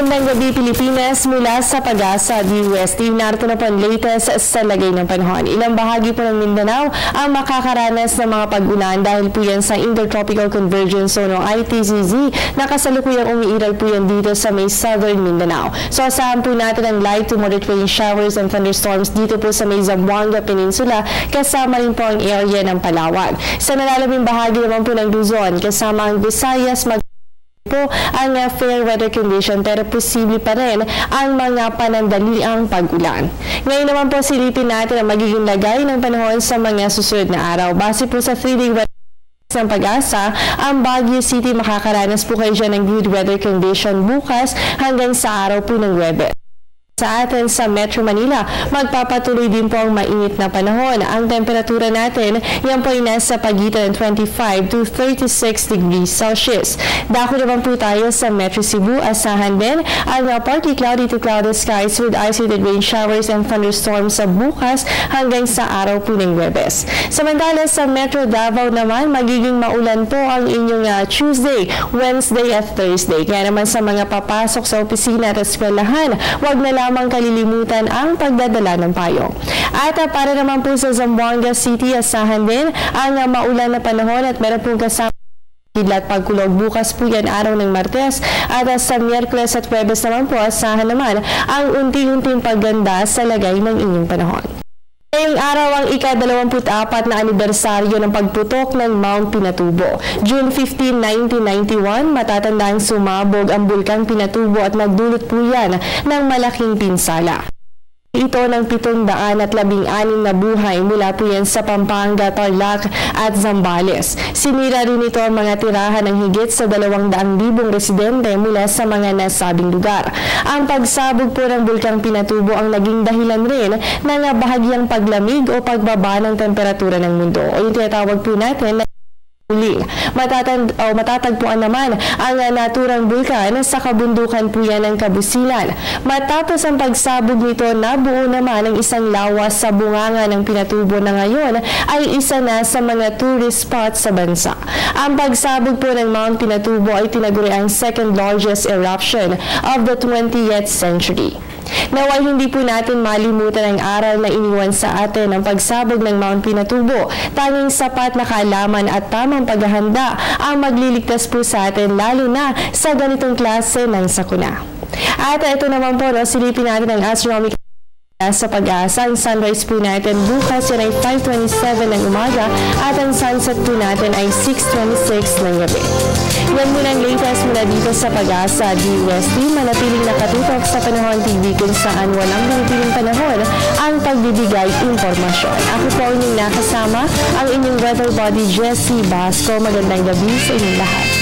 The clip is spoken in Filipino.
Magandang gabi Pilipinas, mula sa Pag-asa DUST. Narito na po ang latest sa lagay ng panahon. Ilang bahagi po ng Mindanao ang makakaranas ng mga pag-ulan dahil po yan sa Intertropical Convergence Zone o ITCZ na kasalukuyang umiiral po yan dito sa may Southern Mindanao. So asahan po natin ang light to moderate rain showers and thunderstorms dito po sa may Zamboanga Peninsula, kasama rin po ang area ng Palawan. Sa nalalabing bahagi naman po ng Luzon, kasama ang Visayas, po ang fair weather condition pero posible pa rin ang mga panandaliang pag-ulan. Ngayon naman po silipin natin ang magiging lagay ng panahon sa mga susunod na araw. Base po sa 3-day weather ng Pag-asa, ang Baguio City makakaranas po kayo dyan ng good weather condition bukas hanggang sa araw po ng Webes. Sa atin sa Metro Manila, magpapatuloy din po ang mainit na panahon. Ang temperatura natin, yan po ay nasa pagitan ng 25 to 36 degrees Celsius. Dako naman po tayo sa Metro Cebu. Asahan din ang partly cloudy to clouded skies with isolated rain showers and thunderstorms sa bukas hanggang sa araw po ng Webes. Samantala sa Metro Davao naman, magiging maulan po ang inyong Tuesday, Wednesday at Thursday. Kaya naman sa mga papasok sa opisina at eskwelahan, wag na lamang kalilimutan ang pagdadala ng payong. At para naman po sa Zamboanga City, asahan din ang maulan na panahon at meron pong kasama at pagkulog bukas po yan araw ng Martes at sa Miyerkules at Huwebes naman po asahan naman ang unti-unting pagganda sa lagay ng inyong panahon. Ngayong araw ang ika-24 na anibersaryo ng pagputok ng Mount Pinatubo. June 15, 1991, matatandang sumabog ang Bulkang Pinatubo at nagdulot po yan ng malaking pinsala. Ito ng 716 na buhay mula po yan sa Pampanga, Tarlac at Zambales. Sinira rin ito ang mga tirahan ng higit sa 200,000 residente mula sa mga nasabing lugar. Ang pagsabog po ng Bulkang Pinatubo ang naging dahilan rin ng bahagyang paglamig o pagbaba ng temperatura ng mundo o yung tinatawag po natin na matatagpuan naman ang naturang bulkan sa kabundukan po yan ng Kabusilan. Matapos ang pagsabog nito, nabuo naman ang isang lawas sa bunganga ng Pinatubo na ngayon ay isa na sa mga tourist spots sa bansa. Ang pagsabog po ng Mount Pinatubo ay tinaguri ang second largest eruption of the 20th century. Naway hindi po natin malimutan ang aral na iniwan sa atin ng pagsabog ng Mount Pinatubo. Tanging sapat na kaalaman at tamang paghahanda ang magliligtas po sa atin lalo na sa ganitong klase ng sakuna. At ito naman po, silipin natin ang astronomical sa Pag-asa. Ang sunrise po natin bukas yan ay 5:27 ng umaga at ang sunset po natin ay 6:26 ng gabi. Yan muna ang latest mula dito sa Pag-asa DUST. Manatiling nakatutok sa Panahon TV kung saan walang binipiling panahon ang pagbibigay impormasyon. Ako po ang inyong nakasama, ang inyong weather body Jessie Basco. Magandang gabi sa inyong lahat.